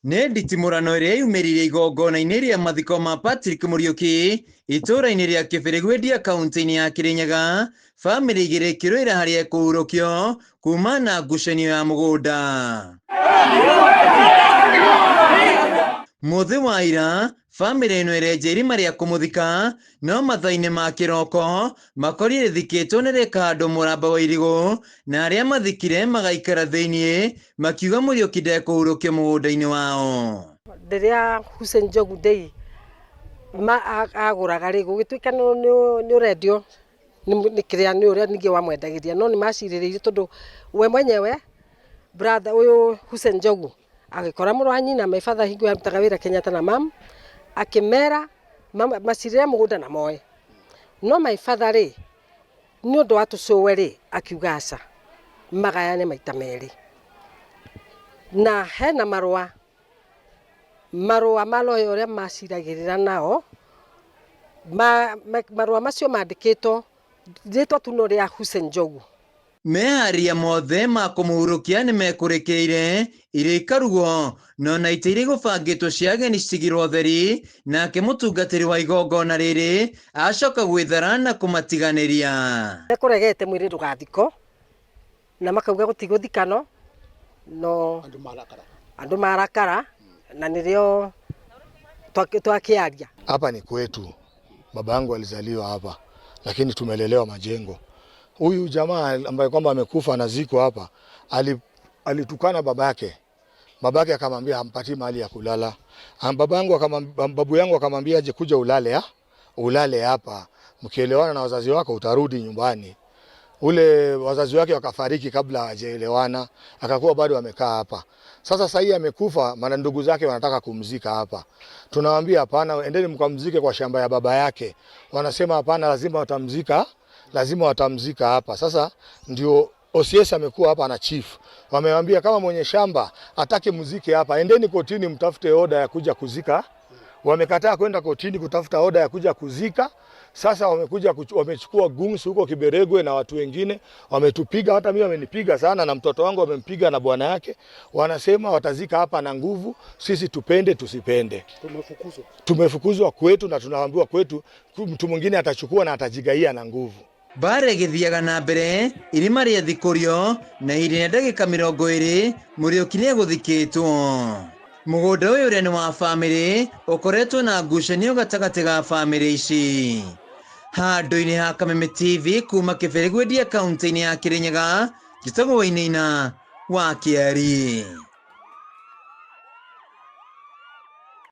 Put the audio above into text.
Nĩ nditimũrano ĩrĩa yumĩrire igongona-inĩ rĩa mathiko ma Patrick Muriuki itũũra-inĩ rĩa Kĩbĩrĩgwĩndia kaunti-inĩ ya Kĩrĩnyaga, bamĩrĩ igĩrĩ ikĩrũĩra harĩa kũhurũkio kuma na ngucanio ya mũgũnda. Mũthĩ wa ira, bamĩrĩ ĩno ĩrenja irima rĩa kũmũthika, no mathaa-inĩ ma kĩroko makorire rĩthikĩtwo nĩ rĩkandũ mũramba wa irigũ, na arĩa mathikire magaikara thĩiniĩ makiuga Muriuki ndekũhurũkio mũgũnda-inĩ wao. Rĩrĩa Hussein Njogu Ndei agũraga rĩ, gũgĩtuĩka nĩ ũrendio nĩ kĩrĩa nĩ ũrĩa ningĩ wamwendagĩria, no nĩ macirĩrĩire tondũ we mwenyewe brother ũyũ Hussein Njogu agĩkora mũrũ wa nyina my father hingo yarutaga wĩra Kenyatta na mam, akĩmera macirĩre mũgũnda na moe, no my father rĩ nĩ ũndũ wa tũcũwe rĩ akiuga aca magayane maita merĩ, na hena marũa maloyo ũrĩa maciragĩrĩra nao, marũa macio mandĩkĩtwo rĩtwa tuno rĩa Hussein Njogu. Meharia mothe ma kũmũhurũkia nĩ mekũrĩkĩire, irio ikarugwo, no na itĩ iria igũbangĩtwo cia ageni citigĩrwo theri, nake mũtungatĩri wa igongona rĩrĩ acoka gwĩthara na kũmatiganĩria. Ekũregete mwĩrĩ ndũgathikwo na makauga gũtigũthikano, no andũ marakara na nĩrĩo twakĩaria. Hapa ni kwetu, baba yangu alizaliwa hapa lakini tumelelewa Majengo. Huyu jamaa ambaye kwamba amekufa na ziko hapa alitukana babake. Babake akamwambia hampatii mahali ya kulala. Babu yangu akamwambia aje kuja ulale hapa. Mkielewana na wazazi wako utarudi nyumbani. Ule wazazi wake wakafariki kabla hawajaelewana, akakuwa bado amekaa hapa. Sasa hii amekufa, maana ndugu zake wanataka kumzika hapa. Tunawaambia hapana, endeni mkamzike kwa shamba ya baba yake. Wanasema hapana, lazima watamzika hapa. Sasa ndio OCS amekuwa hapa na chief. Wamewaambia kama mwenye shamba atake muzike hapa, endeni kotini mtafute oda ya kuja kuzika. Wamekataa kwenda kotini kutafuta oda ya kuja kuzika. Sasa wamechukua gungs huko Kiberegwe na watu wengine wametupiga, hata mimi wamenipiga sana na mtoto wangu wamempiga na bwana yake. Wanasema watazika hapa na nguvu, sisi tupende tusipende. Tumefukuzwa kwetu na tunaambiwa kwetu mtu mwingine atachukua na atajigaia na nguvu. Bare gĩthiaga na mbere, irima rĩa thikũrio na ihinda rĩa ndagĩka 20 Muriuki nĩ egũthikĩtwo. Mũgũnda ũyũ ũrĩa nĩ wa bamĩrĩ ũkoretwo na ngucanio gatagatĩ ga bamĩrĩ ici. Handũ-inĩ ha Kameme TV kuma Kĩbĩrĩgwĩndia kaunti-inĩ ya Kĩrĩnyaga, njĩtagwo Wainaina wa Kĩari.